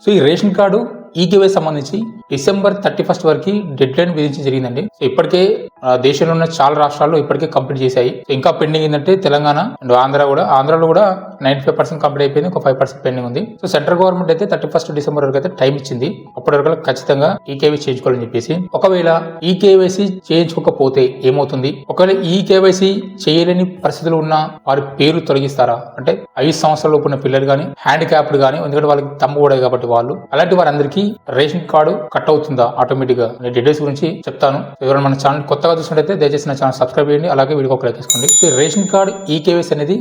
So ఈ ration card ఈకేవై సంబంధించి December 31 వరకు డెడ్ లైన్ విధించి జరిగిందండి. సో ఇప్పటికే దేశంలో ఉన్న చాలా రాష్ట్రాల్లో ఇప్పటికే కంప్లీట్ చేశాయి. సో ఇంకా పెండింగ్ ఏంటంటే తెలంగాణ అండ్ ఆంధ్రాలో కూడా 95% కంప్లీట్ అయిపోయింది. ఒక 5% పెండింగ్ ఉంది. సో సెంట్రల్ గవర్నమెంట్ అయితే 31 డిసెంబర్ వరకు అయితే టైం ఇచ్చింది. అప్పటి వరకు ఖచ్చితంగా ఈకేవై చేయించుకోవాలని చెప్పేసి. ఒకవేళ ఈకేవైసీ చేయించుకోకపోతే ఏమవుతుంది? ఒకవేళ ఈకేవైసీ చేయలేని పరిస్థితులు ఉన్న వారి పేరు తొలగిస్తారా? అంటే 5 సంవత్సరాల ఉన్న పిల్లలు కానీ హ్యాండిక్యాప్డ్ కానీ, ఎందుకంటే వాళ్ళకి తమ్ము కూడా కాబట్టి వాళ్ళు అలాంటి వారందరికీ రేషన్ కార్డు కట్ అవుతుందా ఆటోమేటిక్ గా? నేను డీటెయిల్స్ గురించి చెప్తాను. ఎవరైనా మన ఛానల్ కొత్తగా చూసినట్టయితే దయచేసి నా ఛానల్ సబ్స్క్రైబ్ చేయండి, అలాగే వీడియో ఒక లైక్ చేసుకోండి. సో రేషన్ కార్డు ఈకేవైసీ అనేది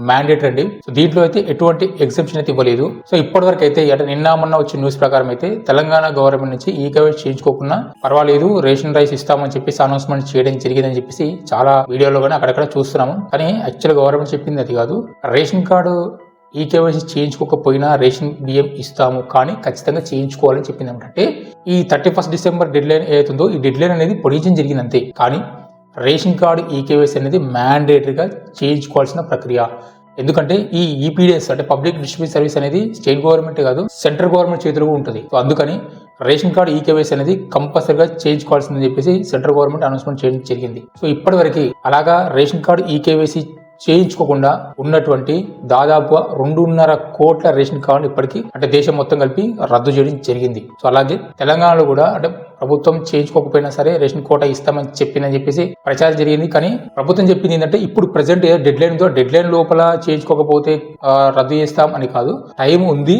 మ్యాండేటరీ అండి. సో దీంట్లో అయితే ఎటువంటి ఎగ్జెంప్షన్ అయితే ఇవ్వలేదు. సో ఇప్పటి వరకు అయితే నిన్న మొన్న వచ్చిన న్యూస్ ప్రకారం అయితే తెలంగాణ గవర్నమెంట్ నుంచి ఈకేవైసీ చేయించుకోకుండా పర్వాలేదు, రేషన్ రైస్ ఇస్తామని చెప్పేసి అనౌన్స్మెంట్ చేయడం జరిగిందని చెప్పేసి చాలా వీడియోలో కానీ అక్కడక్కడ చూస్తున్నాము. కానీ యాక్చువల్ గవర్నమెంట్ చెప్పింది అది కాదు. రేషన్ కార్డు ఈకేవైసీ చేయించుకోకపోయినా రేషన్ బియ్యం ఇస్తాము, కానీ ఖచ్చితంగా చేయించుకోవాలని చెప్పింది. ఏమిటంటే ఈ 31 డిసెంబర్ డెడ్ లైన్ ఏదైతుందో ఈ డెడ్ లైన్ అనేది పొడిగించడం జరిగింది అంతే. కానీ రేషన్ కార్డు ఈకేవైసీ అనేది మ్యాండేటరీగా చేయించుకోవాల్సిన ప్రక్రియ. ఎందుకంటే ఈ ఈపీడీఎస్ అంటే పబ్లిక్ డిస్ట్రిబ్యూషన్ సర్వీస్ అనేది స్టేట్ గవర్నమెంట్ కాదు, సెంట్రల్ గవర్నమెంట్ చేతిలో ఉంటుంది. సో అందుకని రేషన్ కార్డు ఈకేవైసీ అనేది కంపల్సరీగా చేయించుకోవాల్సిందని చెప్పేసి సెంట్రల్ గవర్నమెంట్ అనౌన్స్మెంట్ చేయడం జరిగింది. సో ఇప్పటి వరకు అలాగా రేషన్ కార్డు ఈకేవైసీ చేయించుకోకుండా ఉన్నటువంటి దాదాపు 2.5 కోట్ల రేషన్ కార్డు ఇప్పటికీ అంటే దేశం మొత్తం కలిపి రద్దు చేయడం జరిగింది. సో అలాగే తెలంగాణలో కూడా అంటే ప్రభుత్వం చేయించుకోకపోయినా సరే రేషన్ కోటా ఇస్తామని చెప్పిందని చెప్పేసి ప్రచారం జరిగింది. కానీ ప్రభుత్వం చెప్పింది ఏంటంటే ఇప్పుడు ప్రెసెంట్ డెడ్ లైన్ లోపల చేయించుకోకపోతే రద్దు చేస్తాం అని కాదు, టైం ఉంది,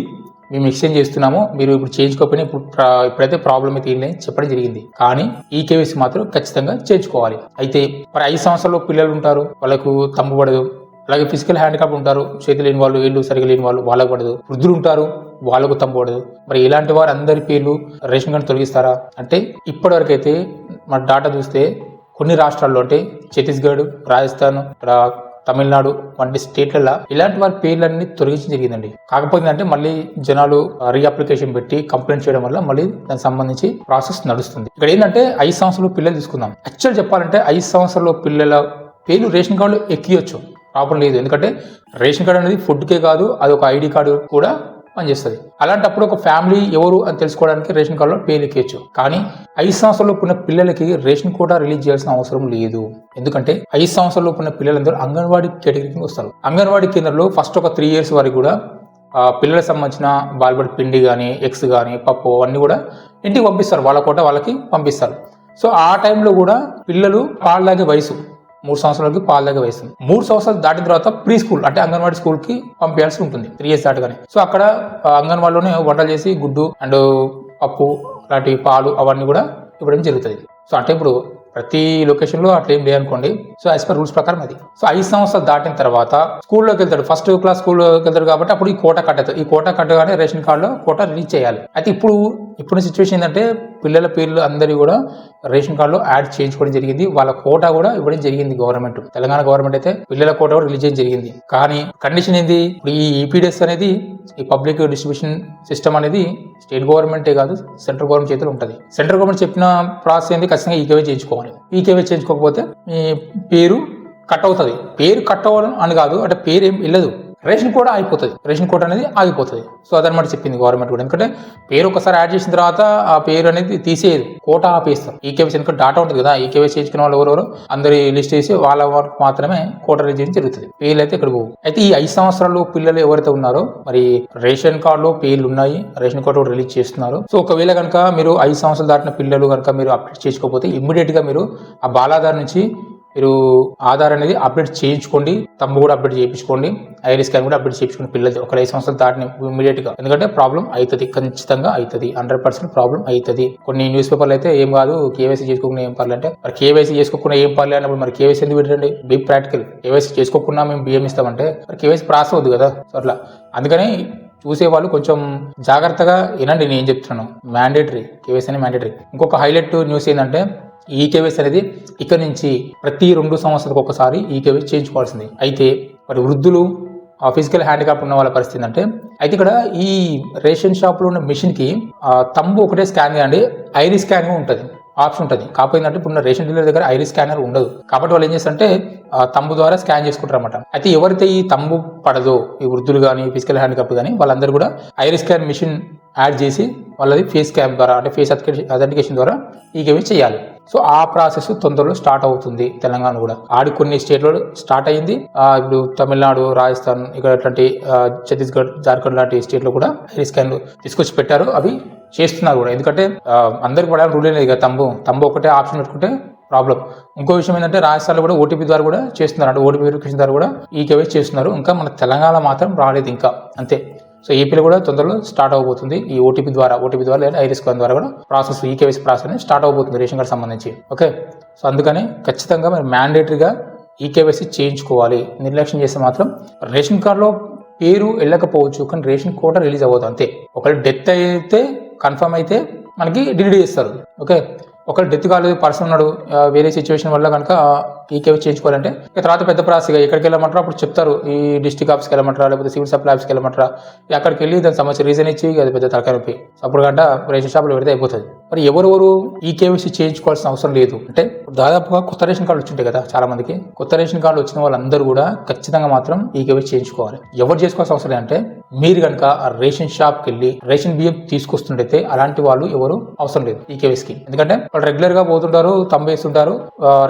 మేము ఎక్స్చేంజ్ చేస్తున్నాము, మీరు ఇప్పుడు చేయించుకోకపోయినా ఇప్పుడైతే ప్రాబ్లం అయితే ఏంటి చెప్పడం జరిగింది. కానీ ఈకేవైసీ మాత్రం ఖచ్చితంగా చేయించుకోవాలి. అయితే మరి 5 సంవత్సరాలు పిల్లలు ఉంటారు, వాళ్ళకు తమ్ము పడదు. అలాగే ఫిజికల్ హ్యాండిక్యాప్ ఉంటారు, చేతి లేని వాళ్ళు, వీళ్ళు సరిగా లేని వాళ్ళు, వాళ్ళకు పడదు. వృద్ధులు ఉంటారు, వాళ్ళకు తమ్ము పడదు. మరి ఇలాంటి వారు అందరి పేర్లు రేషన్ కార్డు తొలగిస్తారా అంటే ఇప్పటి వరకు అయితే మన డాటా చూస్తే కొన్ని రాష్ట్రాల్లో అంటే ఛత్తీస్గఢ్, రాజస్థాన్, తమిళనాడు వంటి స్టేట్లలో ఇలాంటి వారి పేర్లన్నీ తొలగించడం జరిగిందండి. కాకపోతే అంటే మళ్ళీ జనాలు రీఅప్లికేషన్ పెట్టి కంప్లైంట్ చేయడం వల్ల మళ్ళీ దానికి సంబంధించి ప్రాసెస్ నడుస్తుంది. ఇక్కడ ఏంటంటే 5 సంవత్సరాల పిల్లలు తీసుకుందాం. యాక్చువల్ చెప్పాలంటే 5 సంవత్సరాల పిల్లల పేర్లు రేషన్ కార్డు ఎక్కియొచ్చు, ప్రాబ్లం లేదు. ఎందుకంటే రేషన్ కార్డు అనేది ఫుడ్కే కాదు, అది ఒక ఐడి కార్డు కూడా పనిచేస్తుంది. అలాంటప్పుడు ఒక ఫ్యామిలీ ఎవరు అని తెలుసుకోవడానికి రేషన్ కార్డులో పేర్లు ఎక్కియచ్చు. కానీ 5 సంవత్సరాలు ఉన్న పిల్లలకి రేషన్ కోటా రిలీజ్ చేయాల్సిన అవసరం లేదు. ఎందుకంటే 5 సంవత్సరాలు ఉన్న పిల్లలందరూ అంగన్వాడీ కేటగిరీకి వస్తారు. అంగన్వాడీ కేంద్రంలో ఫస్ట్ ఒక 3 years వరకు కూడా పిల్లలకు సంబంధించిన బాల్బడి పిండి కానీ, ఎగ్స్ కానీ, పప్పు అన్ని కూడా ఇంటికి పంపిస్తారు. వాళ్ళ కోట వాళ్ళకి పంపిస్తారు. సో ఆ టైంలో కూడా పిల్లలు పాలు తాగే వయసు 3 సంవత్సరాలకి పాలు తాగే వయసు. 3 సంవత్సరాలు దాటిన తర్వాత ప్రీ స్కూల్ అంటే అంగన్వాడీ స్కూల్ కి పంపించాల్సి ఉంటుంది 3 years దాటగానే. సో అక్కడ అంగన్వాడీలోనే వంటలు చేసి గుడ్డు అండ్ పప్పు లాంటి పాలు అవన్నీ కూడా ఇవ్వడం జరుగుతుంది. సో అంటే ఇప్పుడు ప్రతి లొకేషన్ లో అట్లా ఏం లేదనుకోండి. సో యాజ్ పర్ రూల్స్ ప్రకారం అది. సో 5 సంవత్సరాలు దాటిన తర్వాత స్కూల్లోకి వెళ్తాడు, ఫస్ట్ క్లాస్ స్కూల్లోకి వెళ్తాడు కాబట్టి అప్పుడు ఈ కోటా కట్ అవుతుంది. ఈ కోటా కట్టగానే రేషన్ కార్డులో కోటా రిలీజ్ చేయాలి. అయితే ఇప్పుడు సిచ్యువేషన్ ఏంటంటే పిల్లల పేర్లు అందరి కూడా రేషన్ కార్డులో యాడ్ చేయించుకోవడం జరిగింది. వాళ్ళ కోటా కూడా ఇవ్వడం జరిగింది గవర్నమెంట్. తెలంగాణ గవర్నమెంట్ అయితే పిల్లల కోటా కూడా రిలీజ్ చేయడం జరిగింది. కానీ కండిషన్ ఏంది? ఇప్పుడు ఈ ఈపీడీఎస్ అనేది ఈ పబ్లిక్ డిస్ట్రిబ్యూషన్ సిస్టమ్ అనేది స్టేట్ గవర్నమెంటే కాదు, సెంట్రల్ గవర్నమెంట్ చేతిలో ఉంటుంది. సెంట్రల్ గవర్నమెంట్ చెప్పిన ప్రాసెస్ ఏంది? ఖచ్చితంగా ఈకేవై చేయించుకోవాలి. ఈకేవై చేయించుకోకపోతే మీ పేరు కట్ అవుతుంది. పేరు కట్ అవ్వడం అని కాదు, అంటే పేరు ఏం వెళ్ళదు, రేషన్ కోటా అయిపోతుంది. రేషన్ కోటా అనేది ఆగిపోతుంది. సో అదనమాట చెప్పింది గవర్నమెంట్ కూడా. ఎందుకంటే పేరు ఒకసారి యాడ్ చేసిన తర్వాత ఆ పేరు అనేది తీసేయదు, కోటా ఆపేస్తారు. ఈకేవై ఎందుకంటే డాటా ఉంటుంది కదా, ఈకేవై చేయించుకున్న వాళ్ళు ఎవరెవరు అందరి లిస్ట్ వేసి వాళ్ళ వరకు మాత్రమే కోటా రిలీజ్ చేయడం జరుగుతుంది. పేర్లు అయితే ఇక్కడ పోవు. అయితే ఈ 5 సంవత్సరాలు పిల్లలు ఎవరైతే ఉన్నారో మరి రేషన్ కార్డులో పేర్లు ఉన్నాయి, రేషన్ కార్డు కూడా రిలీజ్ చేస్తున్నారు. సో ఒకవేళ కనుక మీరు 5 సంవత్సరాలు దాటిన పిల్లలు కనుక మీరు అప్డేట్ చేసుకోకపోతే ఇమ్మీడియట్ గా మీరు ఆ బాలాధార్ నుంచి మీరు ఆధార్ అనేది అప్డేట్ చేయించుకోండి, తమ్ము కూడా అప్డేట్ చేయించుకోండి, ఐరిస్ స్కాన్ కూడా అప్డేట్ చేయించుకోండి పిల్లలు ఒక 5 సంవత్సరాలు దాటిన ఇమీడియట్ గా. ఎందుకంటే ప్రాబ్లం అవుతుంది, ఖచ్చితంగా అవుతుంది, 100% ప్రాబ్లం అవుతుంది. కొన్ని న్యూస్ పేపర్లు అయితే ఏం కాదు కేవైసీ చేసుకోకుండా ఏం పర్లేదు అంటే, మరి కేవైసీ చేసుకోకుండా ఏం పర్లేదు అన్నప్పుడు మరి కేవైసీ ఎందుకు పెట్టండి? Big practical. కేవైసీ చేసుకోకుండా మేము బియ్యం ఇస్తామంటే మరి కేవైసీ ప్రాసెస్ అవుతుంది కదా. సో అట్లా అందుకని చూసేవాళ్ళు కొంచెం జాగ్రత్తగా వినండి నేను చెప్తున్నాను. మ్యాండేటరీ కేవైసీ అనేది మ్యాండేటరీ. ఇంకొక హైలైట్ న్యూస్ ఏంటంటే ఈకేవైసీ అనేది ఇక్కడ నుంచి ప్రతి 2 సంవత్సరాలకు ఒకసారి ఈకేవైసీ చేయించుకోవాల్సింది. అయితే మరి వృద్ధులు ఫిజికల్ హ్యాండిక్యాప్ ఉన్న వాళ్ళ పరిస్థితి అంటే, అయితే ఇక్కడ ఈ రేషన్ షాప్ లో ఉన్న మిషన్ కి తమ్ము ఒకటే స్కాన్ చేయండి, ఐరిస్ స్కానింగ్ ఉంటుంది. ఆప్షన్ ఉంటుంది. కాకపోతే ఇప్పుడు రేషన్ డీలర్ దగ్గర ఐరిస్ స్కానర్ ఉండదు కాబట్టి వాళ్ళు ఏం చేస్తారంటే తంబు ద్వారా స్కాన్ చేసుకుంటారు అనమాట. అయితే ఎవరైతే ఈ తంబు పడదో, ఈ వృద్ధులు కానీ ఫిజికల్ హ్యాండిక్యాప్ కానీ వాళ్ళందరూ కూడా ఐరిస్ స్కాన్ మిషన్ యాడ్ చేసి వాళ్ళది ఫేస్ క్యామ్ ద్వారా అంటే ఫేస్ అథెంటికేషన్ ద్వారా ఈకేవైసీ చేయాలి. సో ఆ ప్రాసెస్ తొందరలో స్టార్ట్ అవుతుంది తెలంగాణ కూడా. కొన్ని స్టేట్లో స్టార్ట్ అయ్యింది. ఇప్పుడు తమిళనాడు, రాజస్థాన్, ఇక్కడ అట్లాంటి ఛత్తీస్గఢ్, జార్ఖండ్ లాంటి స్టేట్లో కూడా ఐరిస్ స్కాన్ తీసుకొచ్చి పెట్టారు. అవి చేస్తున్నారు కూడా. ఎందుకంటే అందరికి పడాలని రూల్ లేదు కదా. తంబు ఒకటే ఆప్షన్ పెట్టుకుంటే ప్రాబ్లం. ఇంకో విషయం ఏంటంటే రాజస్థాన్లో కూడా ఓటీపీ ద్వారా కూడా చేస్తున్నారు. అంటే ఓటీపీ వెరిఫికేషన్ ద్వారా కూడా ఈకేవైసీ చేస్తున్నారు. ఇంకా మన తెలంగాణ మాత్రం రాలేదు ఇంకా, అంతే. సో ఏపీలో కూడా తొందరలో స్టార్ట్ అవబోతుంది. ఈ ఓటీపీ ద్వారా లేదా ఐరిస్ స్కాన్ ద్వారా కూడా ప్రాసెస్ ఈకేవైసీ ప్రాసెస్ అనేది స్టార్ట్ అవబోతుంది రేషన్ కార్డు సంబంధించి. ఓకే, సో అందుకని ఖచ్చితంగా మరి మ్యాండేటరీగా ఈకేవైసీ చేయించుకోవాలి. నిర్లక్ష్యం చేస్తే మాత్రం రేషన్ కార్డులో పేరు వెళ్ళకపోవచ్చు కానీ రేషన్ కోట రిలీజ్ అవ్వదు, అంతే. ఒకవేళ డెత్ అయితే కన్ఫర్మ్ అయితే మనకి డిలీట్ చేస్తారు. ఓకే, ఒకవేళ డెత్ కాలేదు, పర్సన్ ఉన్నాడు, వేరే సిచ్యువేషన్ వల్ల కనుక ఈకేవైసీ చేయించుకోవాలంటే తర్వాత పెద్ద ప్రాసెస్. ఎక్కడికి వెళ్ళమంటారా అప్పుడు చెప్తారు, ఈ డిస్ట్రిక్ట్ ఆఫీస్కి వెళ్ళమంటారా లేకపోతే సివిల్ సప్లై ఆఫీస్కి వెళ్ళమంటారా, అక్కడికి వెళ్ళి దానికి సంబంధించి రీజన్ ఇచ్చి అది పెద్ద తలకాయ నొప్పి. అప్పుడు గంట రేషన్ షాప్లో పెడితే అయిపోతుంది. మరి ఎవరెవరు ఈకేవైసీ చేయించుకోవాల్సిన అవసరం లేదు అంటే దాదాపుగా కొత్త రేషన్ కార్డులు వచ్చింటాయి కదా చాలా మందికి. కొత్త రేషన్ కార్డులు వచ్చిన వాళ్ళందరూ కూడా ఖచ్చితంగా మాత్రం ఈకేవైసీ చేయించుకోవాలి. ఎవరు చేసుకోవాల్సిన అవసరం లేదంటే మీరు కనుక రేషన్ షాప్కి వెళ్ళి రేషన్ బియ్యం తీసుకొస్తుంటే అలాంటి వాళ్ళు ఎవరు అవసరం లేదు ఈకేవైసీకి. ఎందుకంటే వాళ్ళు రెగ్యులర్ గా పోతుంటారు, తంబేస్తుంటారు,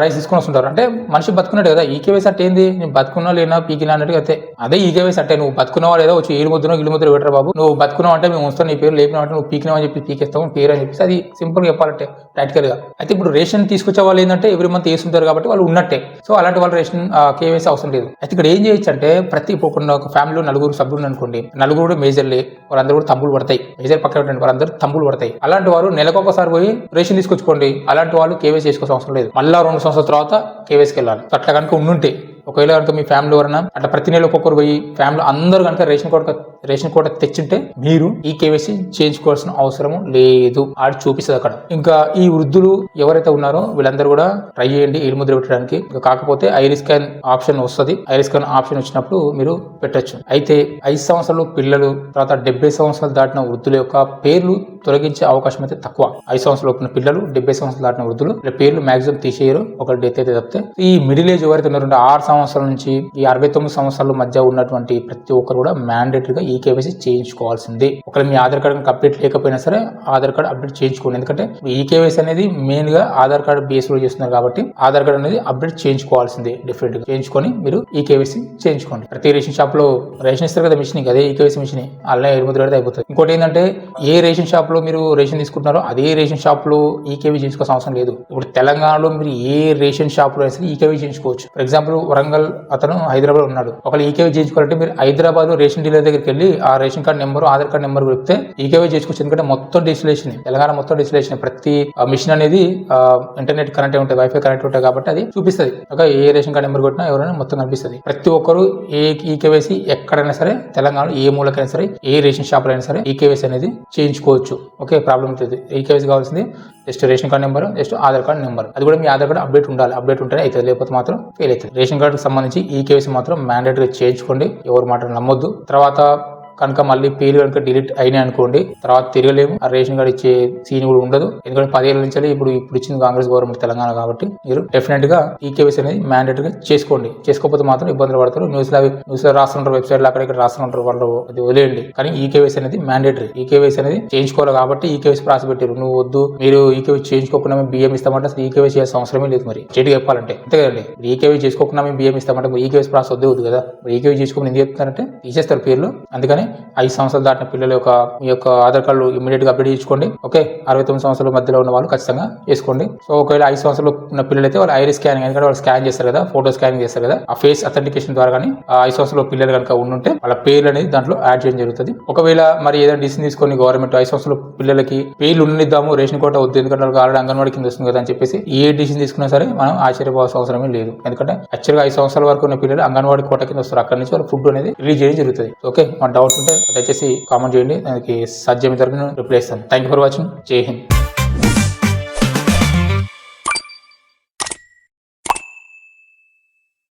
రైస్ తీసుకొని వస్తుంటారు. అంటే మనిషి బతుకున్నాడు కదా. ఈకేవైసీ అంటే ఏంది, నేను బతుకున్నా లేనా పీకినా అన్నట్టుగా అయితే అదే ఈకేవైసీ అంటే. నువ్వు బతుకున్నావా లేదా వచ్చి ఏళ్ళు ముద్ర పెట్టరు బాబు, నువ్వు బతుకున్నావు అంటే మేము వస్తాం, నీ పేరు లేపినావు అంటే నువ్వు పీకినావు అని చెప్పి పీకేస్తాం పేరు అని చెప్పేసి అది సింపుల్ గా చెప్పాలంటే ప్రాక్టికల్ గా. అయితే ఇప్పుడు రేషన్ తీసుకొచ్చే వాళ్ళు ఏంటంటే ఎవ్రీ మంత్ వేస్తుంటారు కాబట్టి వాళ్ళు ఉన్నట్టే. సో అలాంటి వాళ్ళు రేషన్ కేవైసీ అవసరం లేదు. అయితే ఇక్కడ ఏం చేయొచ్చు అంటే ఒక ఫ్యామిలీలో నలుగురు సభ్యులు అనుకోండి, నలుగురు మేజర్లే, వాళ్ళందరూ కూడా తంబులు పడతాయి. మేజర్ పక్కన పెట్టండి, వాళ్ళందరూ తంబులు పడతాయి. అలాంటి వారు నెలకొకసారి పోయి రేషన్ తీసుకొచ్చుకోండి. అలాంటి వాళ్ళు కేవైసీ చేసుకోవాల్సిన అవసరం లేదు. మళ్ళా 2 సంవత్సరాల తర్వాత కేవైసీకి వెళ్ళాలి. అట్లా కనుక ఉండుంటే ఒకవేళ కనుక మీ ఫ్యామిలీ ఎవరైనా అట్లా ప్రతి నెల ఒక్కొక్కరు పోయి ఫ్యామిలీ అందరూ కనుక రేషన్ కోట తెచ్చుంటే మీరు ఈ కేవైసీ చేయించుకోవాల్సిన అవసరం లేదు. ఆడి చూపిస్తుంది అక్కడ. ఇంకా ఈ వృద్ధులు ఎవరైతే ఉన్నారో వీళ్ళందరూ కూడా ట్రై చేయండి ఏలు ముద్ర పెట్టడానికి. కాకపోతే ఐరిస్ స్కాన్ ఆప్షన్ వస్తుంది. ఐరిస్ స్కాన్ ఆప్షన్ వచ్చినప్పుడు మీరు పెట్టచ్చు. అయితే 5 సంవత్సరాలు పిల్లలు, తర్వాత 70 సంవత్సరాలు దాటిన వృద్ధుల యొక్క పేర్లు తొలగించే అవకాశం అయితే తక్కువ. 5 సంవత్సరాలు ఉన్న పిల్లలు, 70 సంవత్సరాలు దాటిన వృద్ధులు పేర్లు మాక్సిమం తీసేయరు. ఒక డెత్ అయితే తప్పితే. ఈ మిడిల్ ఏజ్ ఎవరైతే ఉన్నారో 6 సంవత్సరాల నుంచి ఈ 69 సంవత్సరాల మధ్య ఉన్నటువంటి ప్రతి ఒక్కరు కూడా మ్యాండేటరీగా ఈ కేవైసీ చేయించుకోవాల్సిందే. ఒకవేళ మీ ఆధార్ కార్డు అప్డేట్ లేకపోయినా సరే ఆధార్ కార్డు అప్డేట్ చేయించుకోండి. ఎందుకంటే ఈ కేవైసీ అనేది మెయిన్ గా ఆధార్ కార్డు బేస్ లో చేస్తున్నారు కాబట్టి ఆధార్ కార్డు అనేది అప్డేట్ చేయించుకోవాల్సిందే. డిఫరెంట్ గా చేయించుకొని మీరు ఈ కేవైసీ చేయించుకోండి. ప్రతి రేషన్ షాప్ లో రేషన్ ఇస్తారు కదా మిషన్, అదే ఈ కేవైసీ మిషన్. అలా ఎరుముద్ర పెడితే అయిపోతుంది. ఇంకోటి ఏంటంటే ఏ రేషన్ షాప్ లో మీరు రేషన్ తీసుకుంటున్నారో అదే రేషన్ షాప్ లో ఈకేవీ చేయించుకోవాల్సిన అవసరం లేదు. ఇప్పుడు తెలంగాణలో మీరు ఏ రేషన్ షాప్ లో అయితే ఈకేవీ చేయించుకోవచ్చు. ఫర్ ఎగ్జాంపుల్ వరంగల్ అతను హైదరాబాద్ ఉన్నాడు. ఒకవేళ ఈకేవీ చేయించుకోవాలంటే మీరు హైదరాబాద్ రేషన్ డీలర్ దగ్గరికి వెళ్ళి ఆ ration card number, Aadhaar card number పెడితే ఈకేవీ చేసుకోవచ్చు. ఎందుకంటే మొత్తం డిజిటలైజేషన్, తెలంగాణ మొత్తం డిజిటలైజేషన్. ప్రతి మిషన్ అనేది ఇంటర్నెట్ కనెక్ట్ ఉంటాయి, వైఫై కనెక్ట్ ఉంటాయి కాబట్టి అది చూపిస్తుంది. ఏ రేషన్ కార్డు నెంబర్ కొట్టినా ఎవరైనా మొత్తం కనిపిస్తుంది. ప్రతి ఒక్కరు ఈకేవైసీ ఎక్కడైనా సరే తెలంగాణలో ఏ మూలకైనా సరే ఏ రేషన్ షాప్ లో అయినా సరే ఈకేవైసీ అనేది చేయించుకోవచ్చు. ఓకే, ప్రాబ్లం ఉంటుంది. ఈకేవైసీ కావాల్సింది just ration card number, just Aadhaar card number. అది కూడా మీ ఆధార్ కార్డు అప్డేట్ ఉండాలి. అప్డేట్ ఉంటేనే అవుతుంది, లేకపోతే మాత్రం ఫెయిల్ అవుతుంది. రేషన్ కార్డుకి సంబంధించి ఈకేవైసీ మాత్రం మ్యాండేటరీ చేయించుకోండి. ఎవరు మాట నమ్మొద్దు. తర్వాత కనుక మళ్ళీ పేరు కనుక డిలీట్ అయినాయి అనుకోండి, తర్వాత తిరగలేము. ఆ రేషన్ కార్డు ఇచ్చే సీన్ కూడా ఉండదు. ఎందుకంటే 10 ఏళ్ళ నుంచి ఇప్పుడు ఇచ్చింది కాంగ్రెస్ గవర్నమెంట్ తెలంగాణ కాబట్టి మీరు డెఫినెట్ గా ఈ కేవైసీ అనేది మ్యాండేటరీగా చేసుకోండి. చేసుకోకపోతే మాత్రం ఇబ్బందులు పడతారు. న్యూస్ లో రాస్తుంటారు, వెబ్సైట్ లో అక్కడ రాస్తుంటారు, వాళ్ళు అది వదిలేయండి. కానీ ఈ కేవైసీ అనేది మ్యాండేటరీ. ఈ కేవైసీ అనేది చేయించుకోవాలి కాబట్టి ఈ కేవైసీ ప్రాసెస్ పెట్టారు. నువ్వు వద్దు, మీరు ఈ కేవైసీ చేయించుకోకుండా మేము బియ్యం ఇస్తామంటే అసలు ఈ కేవైసీ చేయాల్సిన అవసరమే లేదు. మరి చెట్టుగా చెప్పాలంటే అంతే కదండి. ఈ కేవైసీ చేసుకోకుండా మేము బియ్యం ఇస్తామంటే ఈ కేవైసీ ప్రాసెస్ వద్దు కదా. ఈ కేవైసీ చేసుకోమని ఎందుకు చెప్తున్నారంటే తీసేస్తారు పేర్లు. అందుకని 5 సంవత్సరాలు దాటిన పిల్లల మీ యొక్క ఆధార్ కార్డు ఇమీడియట్ గా అప్డేట్ చేసుకోండి. ఓకే, 69 సంవత్సరాల మధ్యలో ఉన్న వాళ్ళు ఖచ్చితంగా చేసుకోండి. సో ఒకవేళ 5 సంవత్సరాలు ఉన్న పిల్లలు అయితే వాళ్ళు ఐరిస్ స్కానింగ్, ఎందుకంటే వాళ్ళు స్కాన్ చేస్తారు కదా, ఫోటో స్కానింగ్ చేస్తారు కదా, ఆ ఫేస్ అథెంటికేషన్ ద్వారా కానీ 5 సంవత్సరాల పిల్లలు కనుక ఉంటే వాళ్ళ పేర్లు అనేది దాంట్లో యాడ్ చేయడం జరుగుతుంది. ఒకవేళ మరి ఏదైనా డిసిషన్ తీసుకొని గవర్నమెంట్ 5 సంవత్సరాల పిల్లలకి పేర్లు ఉండనిద్దాము, రేషన్ కోట వద్దు, ఎందుకంటే వాళ్ళకి ఆల్రెడీ అంగన్వాడీ కింద వస్తుంది కదా అని చెప్పేసి ఏ డిసిషన్ తీసుకున్నా సరే మనం ఆశ్చర్యపోవాల్సిన అవసరమే లేదు. ఎందుకంటే యాక్చువల్గా 5 సంవత్సరాల వరకు ఉన్న పిల్లలు అంగన్వాడీ కోట కింద వస్తారు. అక్కడ నుంచి వాళ్ళ ఫుడ్ అనేది రిలీజ్ చేయడం జరుగుతుంది. ఓకే, మన డౌట్స్ ఉంటే దయచేసి కామెంట్ చేయండి, దానికి సాధ్యమైన తరపున రిప్లై ఇస్తాను. Thank you for watching. జై హింద్.